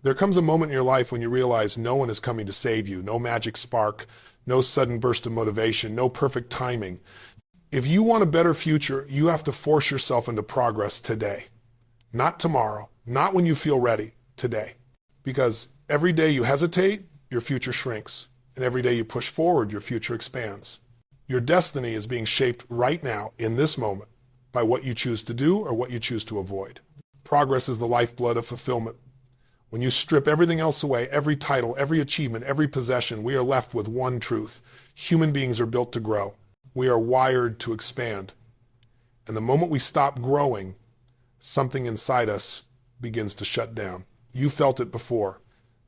There comes a moment in your life when you realize no one is coming to save you, no magic spark, no sudden burst of motivation, no perfect timing. If you want a better future, you have to force yourself into progress today. Not tomorrow, not when you feel ready, today. Because every day you hesitate, your future shrinks. And every day you push forward, your future expands. Your destiny is being shaped right now, in this moment, by what you choose to do or what you choose to avoid. Progress is the lifeblood of fulfillment. When you strip everything else away, every title, every achievement, every possession, we are left with one truth. Human beings are built to grow. We are wired to expand. And the moment we stop growing, something inside us begins to shut down. You felt it before.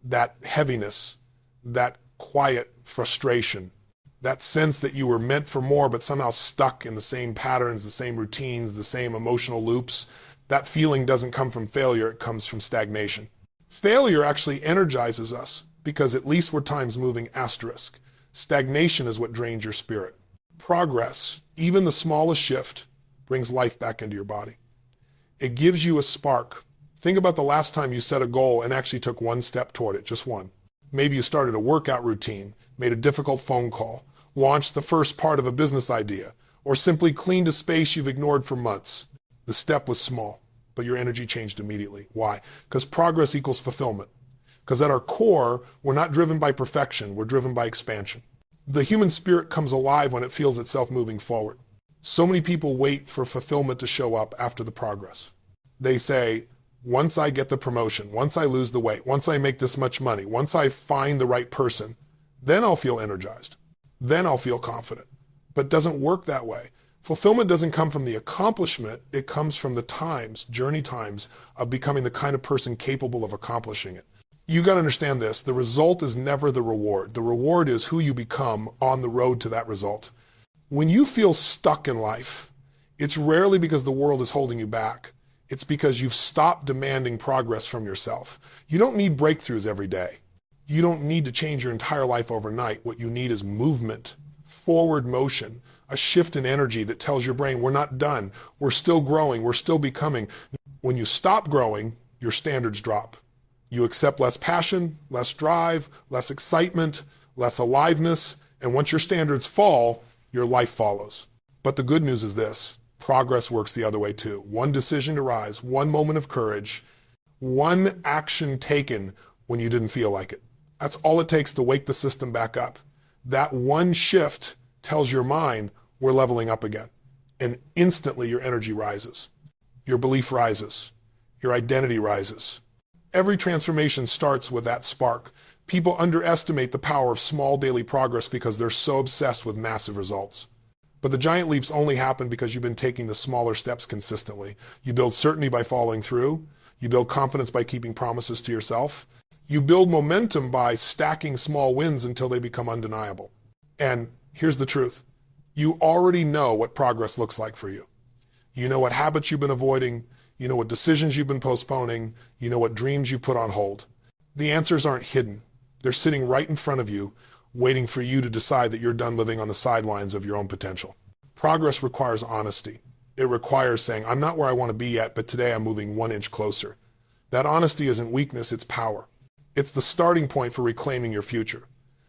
That heaviness, that quiet frustration, that sense that you were meant for more but somehow stuck in the same patterns, the same routines, the same emotional loops. That feeling doesn't come from failure, it comes from stagnation. Failure actually energizes us because at least we're times moving asterisk. Stagnation is what drains your spirit. Progress, even the smallest shift, brings life back into your body. It gives you a spark. Think about the last time you set a goal and actually took one step toward it, just one. Maybe you started a workout routine, made a difficult phone call, launched the first part of a business idea, or simply cleaned a space you've ignored for months. The step was small, but your energy changed immediately. Why? Because progress equals fulfillment. Because at our core, we're not driven by perfection, we're driven by expansion. The human spirit comes alive when it feels itself moving forward. So many people wait for fulfillment to show up after the progress. They say, once I get the promotion, once I lose the weight, once I make this much money, once I find the right person, then I'll feel energized. Then I'll feel confident. But it doesn't work that way. Fulfillment doesn't come from the accomplishment, it comes from the times, journey times, of becoming the kind of person capable of accomplishing it. You got to understand this, the result is never the reward. The reward is who you become on the road to that result. When you feel stuck in life, it's rarely because the world is holding you back. It's because you've stopped demanding progress from yourself. You don't need breakthroughs every day. You don't need to change your entire life overnight. What you need is movement, forward motion, a shift in energy that tells your brain, we're not done. We're still growing. We're still becoming. When you stop growing, your standards drop. You accept less passion, less drive, less excitement, less aliveness. And once your standards fall, your life follows. But the good news is this. Progress works the other way too. One decision to rise, one moment of courage, one action taken when you didn't feel like it. That's all it takes to wake the system back up. That one shift tells your mind we're leveling up again. And instantly your energy rises. Your belief rises. Your identity rises. Every transformation starts with that spark. People underestimate the power of small daily progress because they're so obsessed with massive results. But the giant leaps only happen because you've been taking the smaller steps consistently. You build certainty by following through. You build confidence by keeping promises to yourself. You build momentum by stacking small wins until they become undeniable. And here's the truth. You already know what progress looks like for you. You know what habits you've been avoiding. You know what decisions you've been postponing. You know what dreams you put on hold. The answers aren't hidden. They're sitting right in front of you, waiting for you to decide that you're done living on the sidelines of your own potential. Progress requires honesty. It requires saying, I'm not where I want to be yet, but today I'm moving 1 inch closer. That honesty isn't weakness, it's power. It's the starting point for reclaiming your future.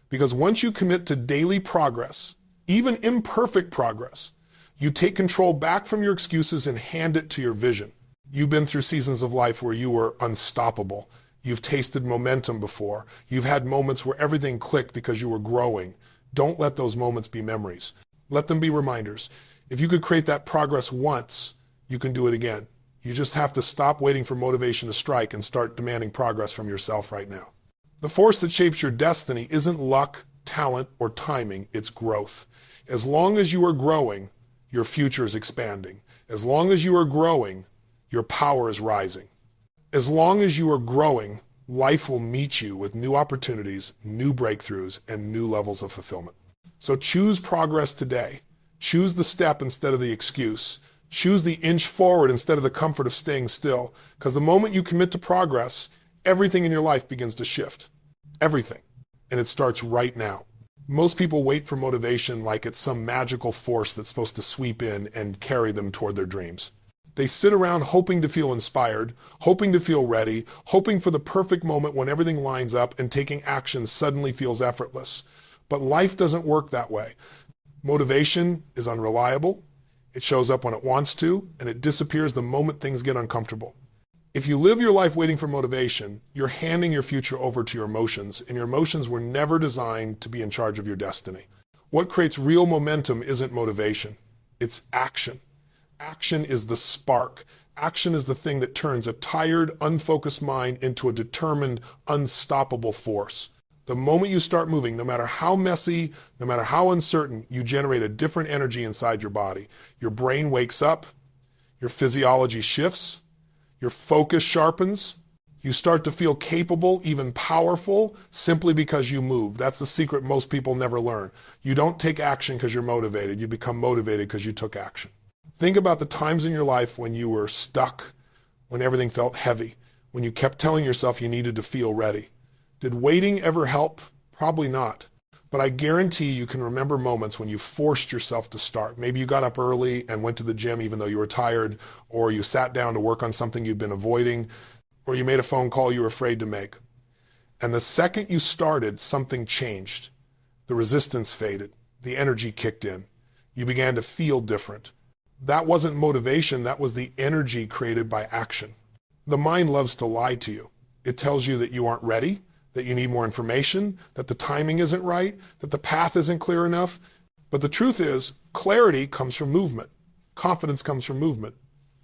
Because once you commit to daily progress, even imperfect progress, you take control back from your excuses and hand it to your vision. You've been through seasons of life where you were unstoppable. You've tasted momentum before. You've had moments where everything clicked because you were growing. Don't let those moments be memories. Let them be reminders. If you could create that progress once, you can do it again. You just have to stop waiting for motivation to strike and start demanding progress from yourself right now. The force that shapes your destiny isn't luck, talent, or timing, it's growth. As long as you are growing, your future is expanding. As long as you are growing, your power is rising. As long as you are growing, life will meet you with new opportunities, new breakthroughs, and new levels of fulfillment. So choose progress today. Choose the step instead of the excuse. Choose the inch forward instead of the comfort of staying still. Because the moment you commit to progress, everything in your life begins to shift. Everything. And it starts right now. Most people wait for motivation like it's some magical force that's supposed to sweep in and carry them toward their dreams. They sit around hoping to feel inspired, hoping to feel ready, hoping for the perfect moment when everything lines up and taking action suddenly feels effortless. But life doesn't work that way. Motivation is unreliable. It shows up when it wants to, and it disappears the moment things get uncomfortable. If you live your life waiting for motivation, you're handing your future over to your emotions, and your emotions were never designed to be in charge of your destiny. What creates real momentum isn't motivation. It's action. Action is the spark. Action is the thing that turns a tired, unfocused mind into a determined, unstoppable force. The moment you start moving, no matter how messy, no matter how uncertain, you generate a different energy inside your body. Your brain wakes up, your physiology shifts, your focus sharpens, you start to feel capable, even powerful, simply because you move. That's the secret most people never learn. You don't take action because you're motivated. You become motivated because you took action. Think about the times in your life when you were stuck, when everything felt heavy, when you kept telling yourself you needed to feel ready. Did waiting ever help? Probably not. But I guarantee you can remember moments when you forced yourself to start. Maybe you got up early and went to the gym even though you were tired, or you sat down to work on something you'd been avoiding, or you made a phone call you were afraid to make. And the second you started, something changed. The resistance faded. The energy kicked in. You began to feel different. That wasn't motivation. That was the energy created by action. The mind loves to lie to you. It tells you that you aren't ready, that you need more information, that the timing isn't right, that the path isn't clear enough. But the truth is, clarity comes from movement. Confidence comes from movement.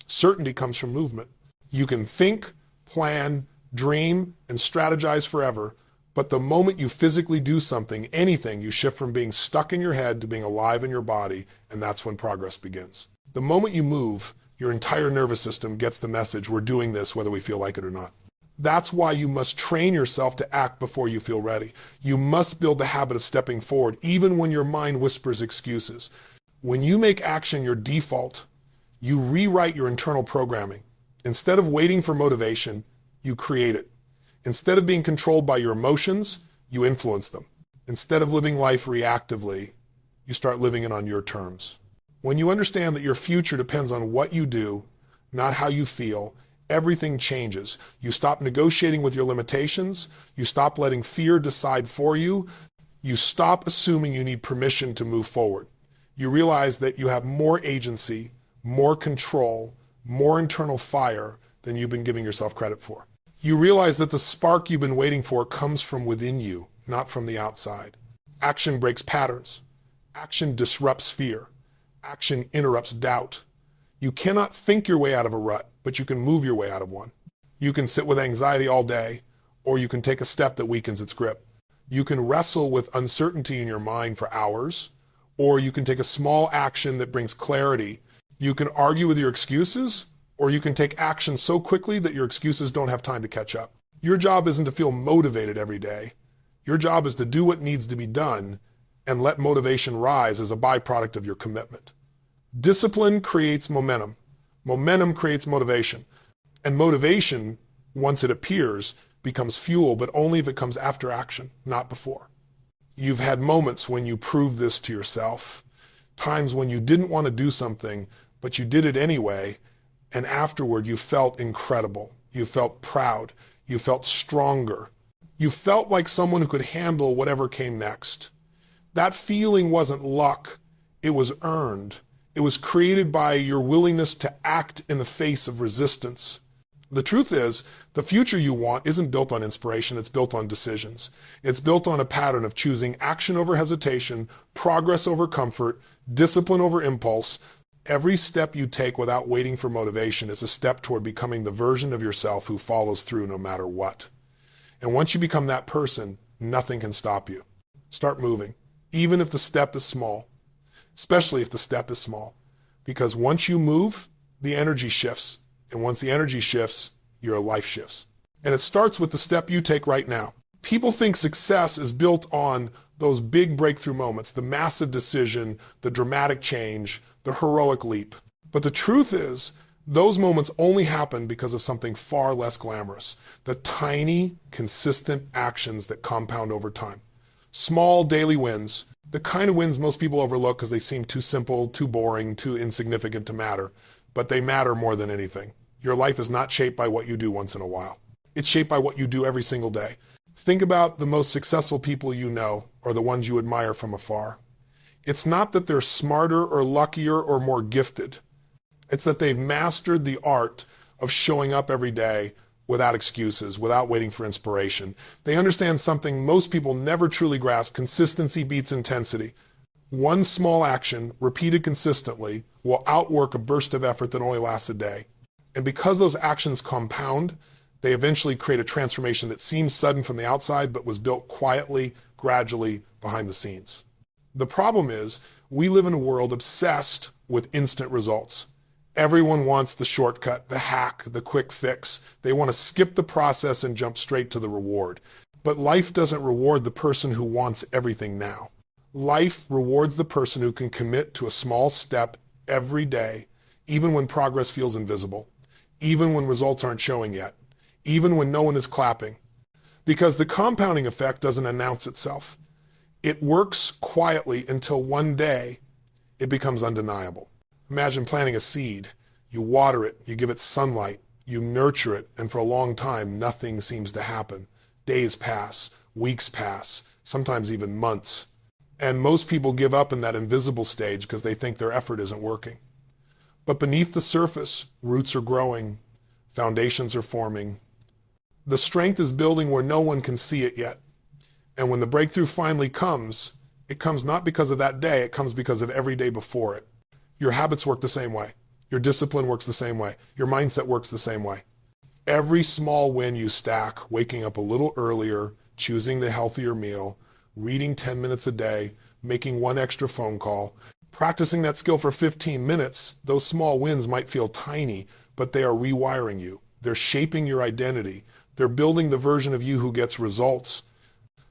Certainty comes from movement. You can think, plan, dream, and strategize forever, but the moment you physically do something, anything, you shift from being stuck in your head to being alive in your body, and that's when progress begins. The moment you move, your entire nervous system gets the message, we're doing this whether we feel like it or not. That's why you must train yourself to act before you feel ready. You must build the habit of stepping forward, even when your mind whispers excuses. When you make action your default, you rewrite your internal programming. Instead of waiting for motivation, you create it. Instead of being controlled by your emotions, you influence them. Instead of living life reactively, you start living it on your terms. When you understand that your future depends on what you do, not how you feel, everything changes. You stop negotiating with your limitations. You stop letting fear decide for you. You stop assuming you need permission to move forward. You realize that you have more agency, more control, more internal fire than you've been giving yourself credit for. You realize that the spark you've been waiting for comes from within you, not from the outside. Action breaks patterns. Action disrupts fear. Action interrupts doubt. You cannot think your way out of a rut, but you can move your way out of one. You can sit with anxiety all day, or you can take a step that weakens its grip. You can wrestle with uncertainty in your mind for hours, or you can take a small action that brings clarity. You can argue with your excuses, or you can take action so quickly that your excuses don't have time to catch up. Your job isn't to feel motivated every day. Your job is to do what needs to be done and let motivation rise as a byproduct of your commitment. Discipline creates momentum. Momentum creates motivation. And motivation, once it appears, becomes fuel, but only if it comes after action, not before. You've had moments when you proved this to yourself, times when you didn't want to do something, but you did it anyway, and afterward you felt incredible. You felt proud. You felt stronger. You felt like someone who could handle whatever came next. That feeling wasn't luck. It was earned. It was created by your willingness to act in the face of resistance. The truth is, the future you want isn't built on inspiration, it's built on decisions. It's built on a pattern of choosing action over hesitation, progress over comfort, discipline over impulse. Every step you take without waiting for motivation is a step toward becoming the version of yourself who follows through no matter what. And once you become that person, nothing can stop you. Start moving, even if the step is small, especially if the step is small. Because once you move, the energy shifts. And once the energy shifts, your life shifts. And it starts with the step you take right now. People think success is built on those big breakthrough moments, the massive decision, the dramatic change, the heroic leap. But the truth is, those moments only happen because of something far less glamorous, the tiny, consistent actions that compound over time. Small daily wins, the kind of wins most people overlook because they seem too simple, too boring, too insignificant to matter. but they matter more than anything. Your life is not shaped by what you do once in a while. It's shaped by what you do every single day. Think about the most successful people you know, or the ones you admire from afar. It's not that they're smarter or luckier or more gifted. It's that they've mastered the art of showing up every day without excuses, without waiting for inspiration. They understand something most people never truly grasp: consistency beats intensity. One small action, repeated consistently, will outwork a burst of effort that only lasts a day. And because those actions compound, they eventually create a transformation that seems sudden from the outside, but was built quietly, gradually, behind the scenes. The problem is, we live in a world obsessed with instant results. Everyone wants the shortcut, the hack, the quick fix. They want to skip the process and jump straight to the reward. But life doesn't reward the person who wants everything now. Life rewards the person who can commit to a small step every day, even when progress feels invisible, even when results aren't showing yet, even when no one is clapping. Because the compounding effect doesn't announce itself. It works quietly until one day it becomes undeniable. Imagine planting a seed. You water it, you give it sunlight, you nurture it, and for a long time, nothing seems to happen. Days pass, weeks pass, sometimes even months. And most people give up in that invisible stage because they think their effort isn't working. But beneath the surface, roots are growing, foundations are forming. The strength is building where no one can see it yet. And when the breakthrough finally comes, it comes not because of that day, it comes because of every day before it. Your habits work the same way. Your discipline works the same way. Your mindset works the same way. Every small win you stack, waking up a little earlier, choosing the healthier meal, reading 10 minutes a day, making one extra phone call, practicing that skill for 15 minutes, those small wins might feel tiny, but they are rewiring you. They're shaping your identity. They're building the version of you who gets results.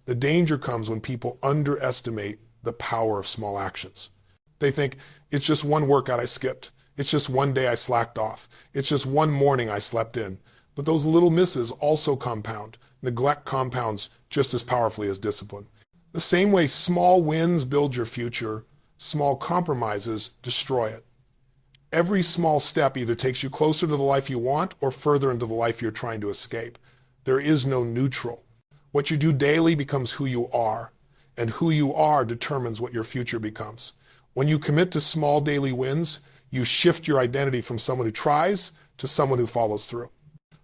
The danger comes when people underestimate the power of small actions. They think, it's just one workout I skipped. It's just one day I slacked off. It's just one morning I slept in. But those little misses also compound. Neglect compounds just as powerfully as discipline. The same way small wins build your future, small compromises destroy it. Every small step either takes you closer to the life you want or further into the life you're trying to escape. There is no neutral. What you do daily becomes who you are, and who you are determines what your future becomes. When you commit to small daily wins, you shift your identity from someone who tries to someone who follows through,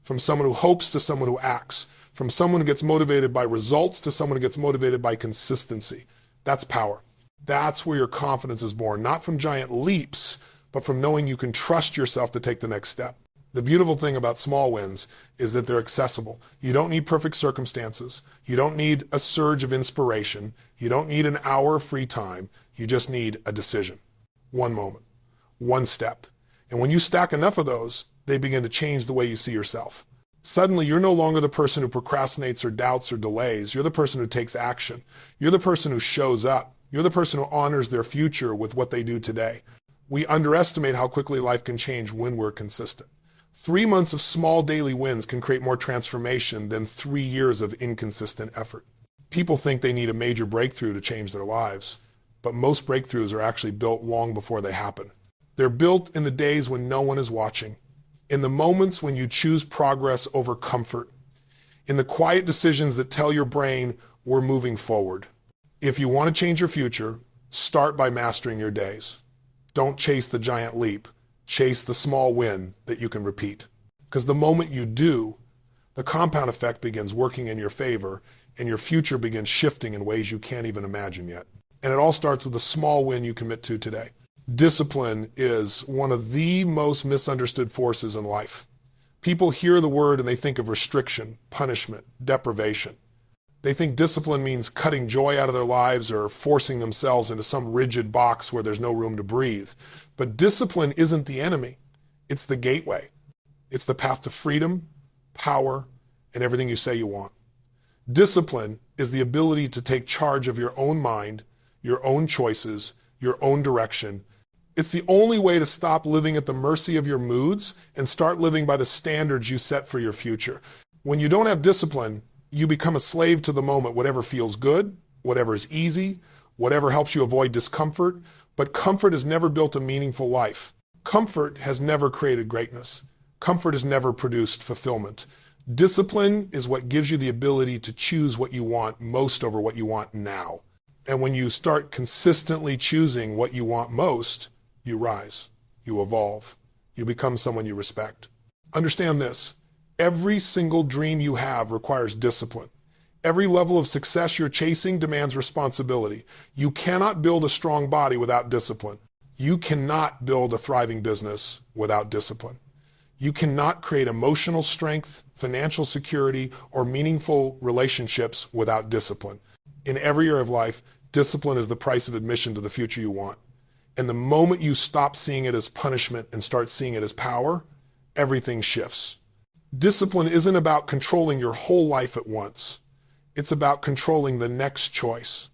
from someone who hopes to someone who acts, from someone who gets motivated by results to someone who gets motivated by consistency. That's power. That's where your confidence is born, not from giant leaps, but from knowing you can trust yourself to take the next step. The beautiful thing about small wins is that they're accessible. You don't need perfect circumstances. You don't need a surge of inspiration. You don't need an hour of free time. You just need a decision. One moment, one step. And when you stack enough of those, they begin to change the way you see yourself. Suddenly, you're no longer the person who procrastinates or doubts or delays. You're the person who takes action. You're the person who shows up. You're the person who honors their future with what they do today. We underestimate how quickly life can change when we're consistent. 3 months of small daily wins can create more transformation than 3 years of inconsistent effort. People think they need a major breakthrough to change their lives, but most breakthroughs are actually built long before they happen. They're built in the days when no one is watching, in the moments when you choose progress over comfort, in the quiet decisions that tell your brain we're moving forward. If you want to change your future, start by mastering your days. Don't chase the giant leap. Chase the small win that you can repeat. Because the moment you do, the compound effect begins working in your favor, and your future begins shifting in ways you can't even imagine yet. And it all starts with a small win you commit to today. Discipline is one of the most misunderstood forces in life. People hear the word and they think of restriction, punishment, deprivation. They think discipline means cutting joy out of their lives or forcing themselves into some rigid box where there's no room to breathe. But discipline isn't the enemy. It's the gateway. It's the path to freedom, power, and everything you say you want. Discipline is the ability to take charge of your own mind, your own choices, your own direction. It's the only way to stop living at the mercy of your moods and start living by the standards you set for your future. When you don't have discipline, you become a slave to the moment, whatever feels good, whatever is easy, whatever helps you avoid discomfort. But comfort has never built a meaningful life. Comfort has never created greatness. Comfort has never produced fulfillment. Discipline is what gives you the ability to choose what you want most over what you want now. And when you start consistently choosing what you want most, you rise, you evolve, you become someone you respect. Understand this, every single dream you have requires discipline. Every level of success you're chasing demands responsibility. You cannot build a strong body without discipline. You cannot build a thriving business without discipline. You cannot create emotional strength, financial security, or meaningful relationships without discipline. In every area of life, discipline is the price of admission to the future you want. And the moment you stop seeing it as punishment and start seeing it as power, everything shifts. Discipline isn't about controlling your whole life at once. It's about controlling the next choice,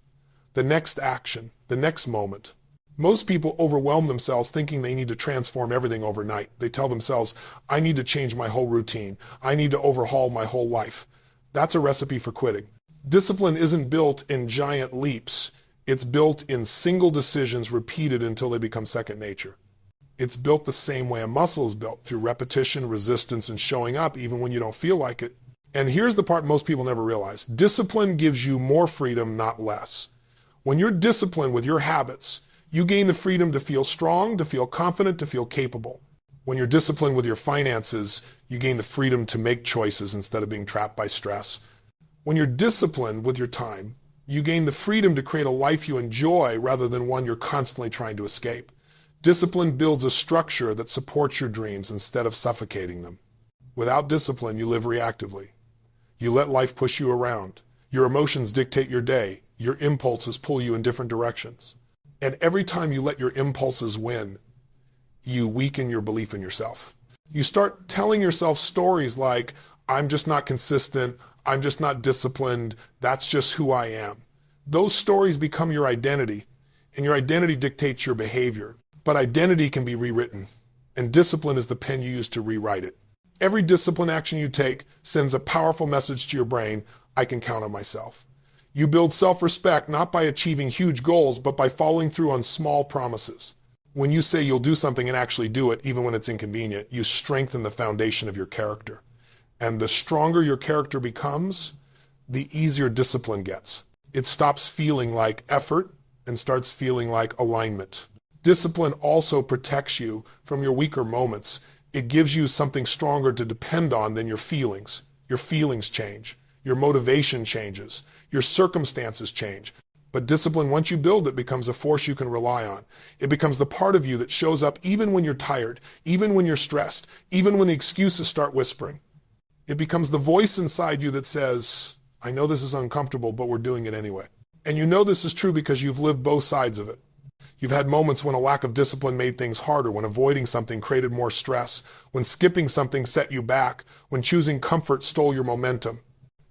the next action, the next moment. Most people overwhelm themselves thinking they need to transform everything overnight. They tell themselves, I need to change my whole routine. I need to overhaul my whole life. That's a recipe for quitting. Discipline isn't built in giant leaps. It's built in single decisions repeated until they become second nature. It's built the same way a muscle is built, through repetition, resistance, and showing up even when you don't feel like it. And here's the part most people never realize. Discipline gives you more freedom, not less. When you're disciplined with your habits, you gain the freedom to feel strong, to feel confident, to feel capable. When you're disciplined with your finances, you gain the freedom to make choices instead of being trapped by stress. When you're disciplined with your time, you gain the freedom to create a life you enjoy rather than one you're constantly trying to escape. Discipline builds a structure that supports your dreams instead of suffocating them. Without discipline, you live reactively. You let life push you around. Your emotions dictate your day. Your impulses pull you in different directions. And every time you let your impulses win, you weaken your belief in yourself. You start telling yourself stories like, I'm just not consistent, I'm just not disciplined, that's just who I am. Those stories become your identity, and your identity dictates your behavior. But identity can be rewritten, and discipline is the pen you use to rewrite it. Every discipline action you take sends a powerful message to your brain, I can count on myself. You build self-respect not by achieving huge goals, but by following through on small promises. When you say you'll do something and actually do it, even when it's inconvenient, you strengthen the foundation of your character. And the stronger your character becomes, the easier discipline gets. It stops feeling like effort and starts feeling like alignment. Discipline also protects you from your weaker moments. It gives you something stronger to depend on than your feelings. Your feelings change. Your motivation changes. Your circumstances change. But discipline, once you build it, becomes a force you can rely on. It becomes the part of you that shows up even when you're tired, even when you're stressed, even when the excuses start whispering. It becomes the voice inside you that says, I know this is uncomfortable, but we're doing it anyway. And you know this is true because you've lived both sides of it. You've had moments when a lack of discipline made things harder, when avoiding something created more stress, when skipping something set you back, when choosing comfort stole your momentum.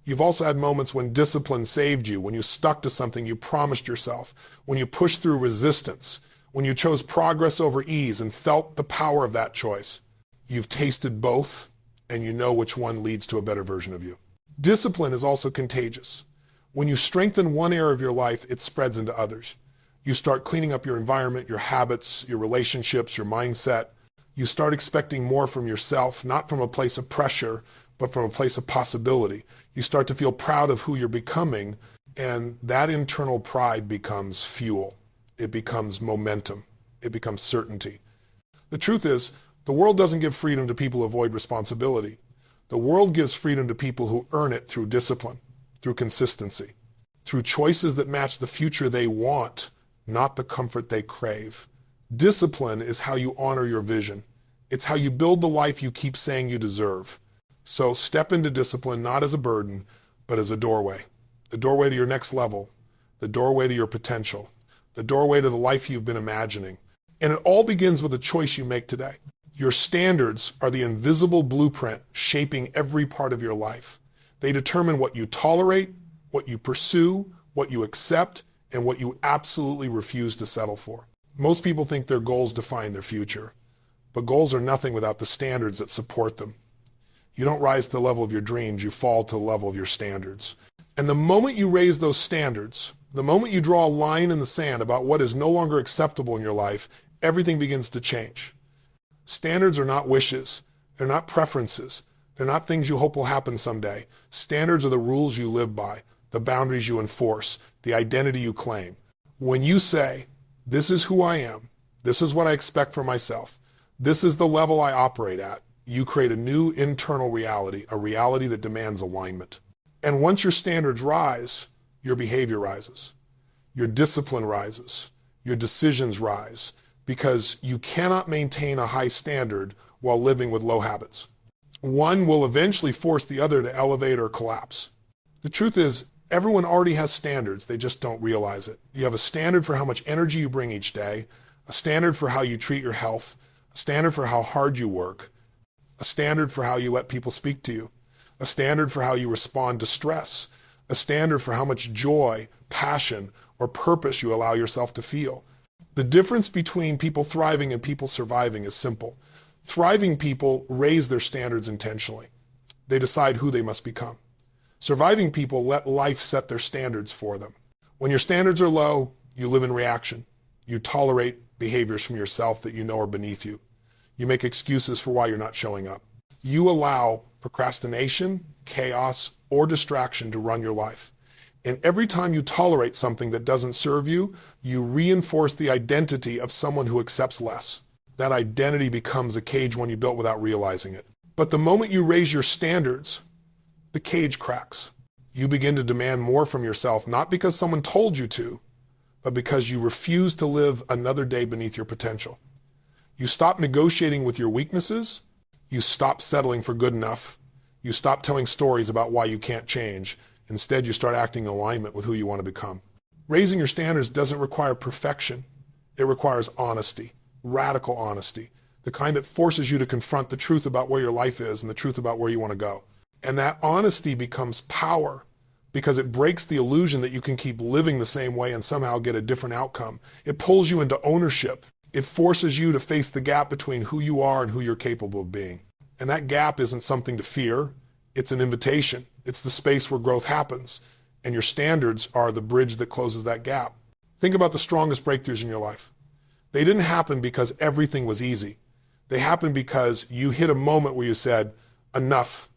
You've also had moments when discipline saved you, when you stuck to something you promised yourself, when you pushed through resistance, when you chose progress over ease and felt the power of that choice. You've tasted both, and you know which one leads to a better version of you. Discipline is also contagious. When you strengthen one area of your life, it spreads into others. You start cleaning up your environment, your habits, your relationships, your mindset. You start expecting more from yourself, not from a place of pressure, but from a place of possibility. You start to feel proud of who you're becoming, and that internal pride becomes fuel. It becomes momentum. It becomes certainty. The truth is, the world doesn't give freedom to people who avoid responsibility. The world gives freedom to people who earn it through discipline, through consistency, through choices that match the future they want, not the comfort they crave. Discipline is how you honor your vision. It's how you build the life you keep saying you deserve. So step into discipline not as a burden, but as a doorway. The doorway to your next level, the doorway to your potential, the doorway to the life you've been imagining. And it all begins with a choice you make today. Your standards are the invisible blueprint shaping every part of your life. They determine what you tolerate, what you pursue, what you accept, and what you absolutely refuse to settle for. Most people think their goals define their future, but goals are nothing without the standards that support them. You don't rise to the level of your dreams, you fall to the level of your standards. And the moment you raise those standards, the moment you draw a line in the sand about what is no longer acceptable in your life, everything begins to change. Standards are not wishes. They're not preferences. They're not things you hope will happen someday. Standards are the rules you live by, the boundaries you enforce, the identity you claim. When you say, this is who I am, this is what I expect for myself, this is the level I operate at, you create a new internal reality, a reality that demands alignment. And once your standards rise, your behavior rises, your discipline rises, your decisions rise, because you cannot maintain a high standard while living with low habits. One will eventually force the other to elevate or collapse. The truth is, everyone already has standards, they just don't realize it. You have a standard for how much energy you bring each day, a standard for how you treat your health, a standard for how hard you work, a standard for how you let people speak to you, a standard for how you respond to stress, a standard for how much joy, passion, or purpose you allow yourself to feel. The difference between people thriving and people surviving is simple. Thriving people raise their standards intentionally. They decide who they must become. Surviving people let life set their standards for them. When your standards are low, you live in reaction. You tolerate behaviors from yourself that you know are beneath you. You make excuses for why you're not showing up. You allow procrastination, chaos, or distraction to run your life. And every time you tolerate something that doesn't serve you, you reinforce the identity of someone who accepts less. That identity becomes a cage one you built without realizing it. But the moment you raise your standards, the cage cracks. You begin to demand more from yourself, not because someone told you to, but because you refuse to live another day beneath your potential. You stop negotiating with your weaknesses. You stop settling for good enough. You stop telling stories about why you can't change. Instead, you start acting in alignment with who you want to become. Raising your standards doesn't require perfection. It requires honesty, radical honesty, the kind that forces you to confront the truth about where your life is and the truth about where you want to go. And that honesty becomes power because it breaks the illusion that you can keep living the same way and somehow get a different outcome. It pulls you into ownership. It forces you to face the gap between who you are and who you're capable of being. And that gap isn't something to fear. It's an invitation. It's the space where growth happens. And your standards are the bridge that closes that gap. Think about the strongest breakthroughs in your life. They didn't happen because everything was easy. They happened because you hit a moment where you said, enough.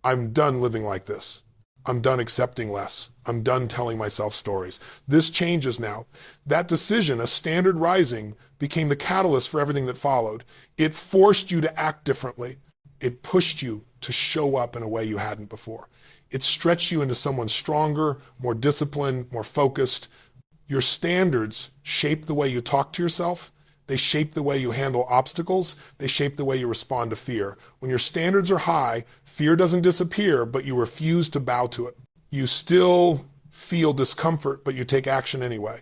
I'm done living like this. I'm done accepting less. I'm done telling myself stories. This changes now. That decision, a standard rising, became the catalyst for everything that followed. It forced you to act differently. It pushed you to show up in a way you hadn't before. It stretched you into someone stronger, more disciplined, more focused. Your standards shape the way you talk to yourself. They shape the way you handle obstacles. They shape the way you respond to fear. When your standards are high, fear doesn't disappear, but you refuse to bow to it. You still feel discomfort, but you take action anyway.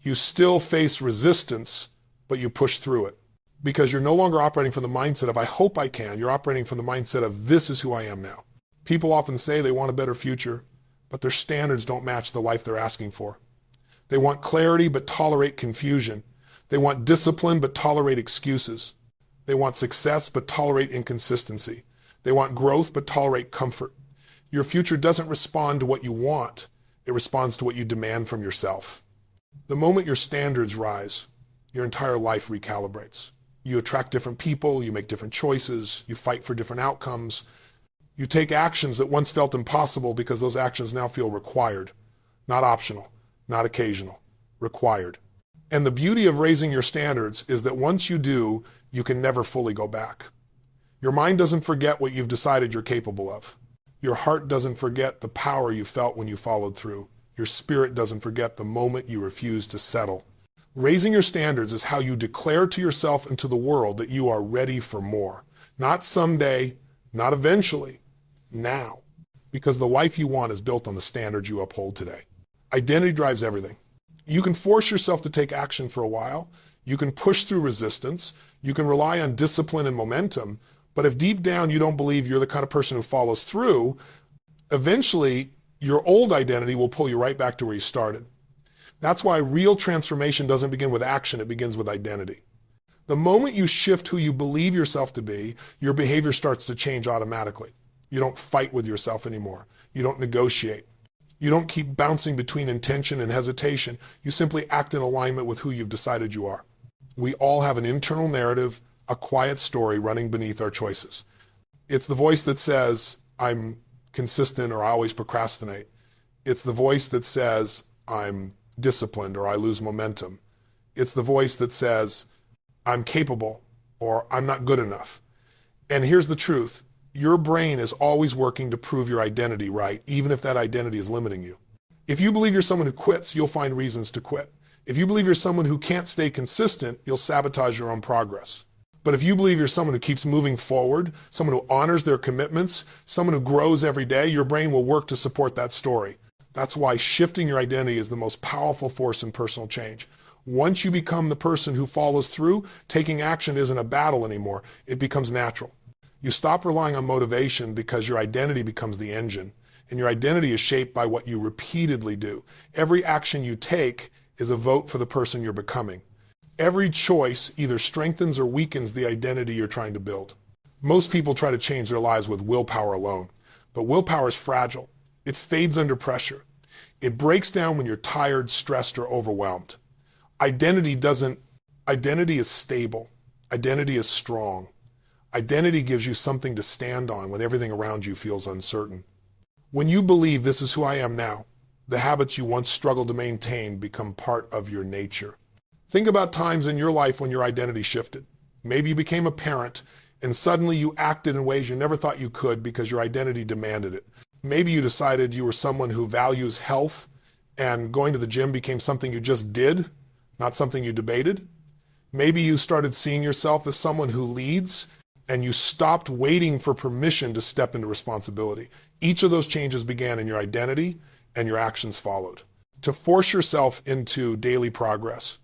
You still face resistance, but you push through it. Because you're no longer operating from the mindset of, I hope I can. You're operating from the mindset of, this is who I am now. People often say they want a better future, but their standards don't match the life they're asking for. They want clarity, but tolerate confusion. They want discipline, but tolerate excuses. They want success, but tolerate inconsistency. They want growth, but tolerate comfort. Your future doesn't respond to what you want. It responds to what you demand from yourself. The moment your standards rise, your entire life recalibrates. You attract different people, you make different choices, you fight for different outcomes. You take actions that once felt impossible because those actions now feel required, not optional, not occasional, required. And the beauty of raising your standards is that once you do, you can never fully go back. Your mind doesn't forget what you've decided you're capable of. Your heart doesn't forget the power you felt when you followed through. Your spirit doesn't forget the moment you refused to settle. Raising your standards is how you declare to yourself and to the world that you are ready for more. Not someday, not eventually, now. Because the life you want is built on the standards you uphold today. Identity drives everything. You can force yourself to take action for a while. You can push through resistance. You can rely on discipline and momentum. But if deep down you don't believe you're the kind of person who follows through, eventually your old identity will pull you right back to where you started. That's why real transformation doesn't begin with action, it begins with identity. The moment you shift who you believe yourself to be, your behavior starts to change automatically. You don't fight with yourself anymore. You don't negotiate. You don't keep bouncing between intention and hesitation. You simply act in alignment with who you've decided you are. We all have an internal narrative, a quiet story running beneath our choices. It's the voice that says, I'm consistent or I always procrastinate. It's the voice that says, I'm disciplined or I lose momentum. It's the voice that says, I'm capable or I'm not good enough. And here's the truth. Your brain is always working to prove your identity right, even if that identity is limiting you. If you believe you're someone who quits, you'll find reasons to quit. If you believe you're someone who can't stay consistent, you'll sabotage your own progress. But if you believe you're someone who keeps moving forward, someone who honors their commitments, someone who grows every day, your brain will work to support that story. That's why shifting your identity is the most powerful force in personal change. Once you become the person who follows through, taking action isn't a battle anymore. It becomes natural. You stop relying on motivation because your identity becomes the engine, and your identity is shaped by what you repeatedly do. Every action you take is a vote for the person you're becoming. Every choice either strengthens or weakens the identity you're trying to build. Most people try to change their lives with willpower alone, but willpower is fragile. It fades under pressure. It breaks down when you're tired, stressed, or overwhelmed. Identity is stable. Identity is strong. Identity gives you something to stand on when everything around you feels uncertain. When you believe this is who I am now, the habits you once struggled to maintain become part of your nature. Think about times in your life when your identity shifted. Maybe you became a parent and suddenly you acted in ways you never thought you could because your identity demanded it. Maybe you decided you were someone who values health and going to the gym became something you just did, not something you debated. Maybe you started seeing yourself as someone who leads and you stopped waiting for permission to step into responsibility. Each of those changes began in your identity and your actions followed. To force yourself into daily progress,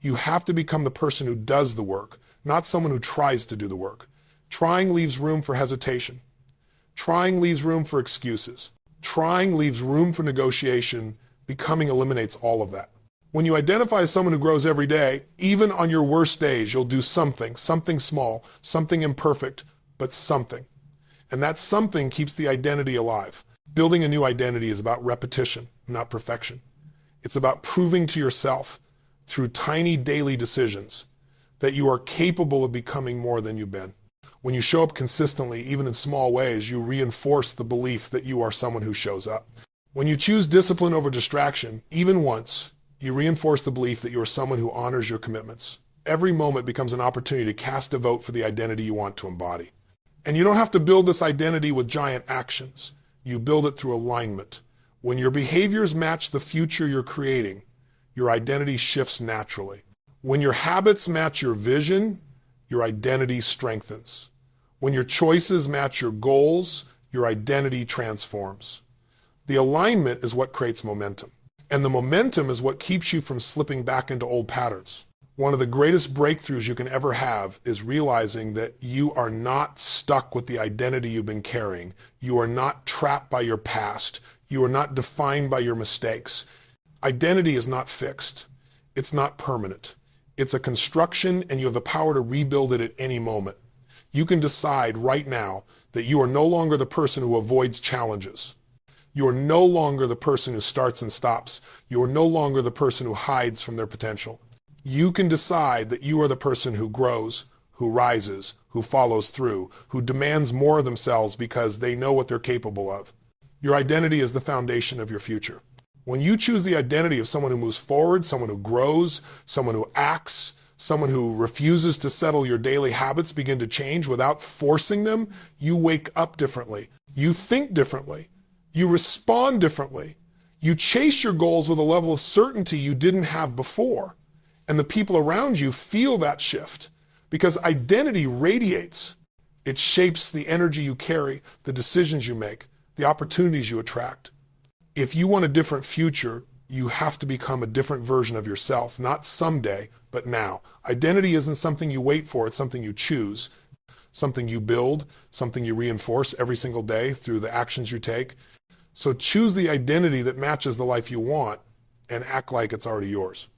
you have to become the person who does the work, not someone who tries to do the work. Trying leaves room for hesitation. Trying leaves room for excuses. Trying leaves room for negotiation. Becoming eliminates all of that. When you identify as someone who grows every day, even on your worst days, you'll do something small, something imperfect, but something. And that something keeps the identity alive. Building a new identity is about repetition, not perfection. It's about proving to yourself through tiny daily decisions that you are capable of becoming more than you've been. When you show up consistently, even in small ways, you reinforce the belief that you are someone who shows up. When you choose discipline over distraction, even once, you reinforce the belief that you are someone who honors your commitments. Every moment becomes an opportunity to cast a vote for the identity you want to embody. And you don't have to build this identity with giant actions. You build it through alignment. When your behaviors match the future you're creating, your identity shifts naturally. When your habits match your vision, your identity strengthens. When your choices match your goals, your identity transforms. The alignment is what creates momentum. And the momentum is what keeps you from slipping back into old patterns. One of the greatest breakthroughs you can ever have is realizing that you are not stuck with the identity you've been carrying. You are not trapped by your past. You are not defined by your mistakes. Identity is not fixed. It's not permanent. It's a construction, and you have the power to rebuild it at any moment. You can decide right now that you are no longer the person who avoids challenges. You are no longer the person who starts and stops. You are no longer the person who hides from their potential. You can decide that you are the person who grows, who rises, who follows through, who demands more of themselves because they know what they're capable of. Your identity is the foundation of your future. When you choose the identity of someone who moves forward, someone who grows, someone who acts, someone who refuses to settle, your daily habits begin to change without forcing them, you wake up differently. You think differently. You respond differently. You chase your goals with a level of certainty you didn't have before. And the people around you feel that shift because identity radiates. It shapes the energy you carry, the decisions you make, the opportunities you attract. If you want a different future, you have to become a different version of yourself, not someday, but now. Identity isn't something you wait for, it's something you choose, something you build, something you reinforce every single day through the actions you take. So choose the identity that matches the life you want and act like it's already yours.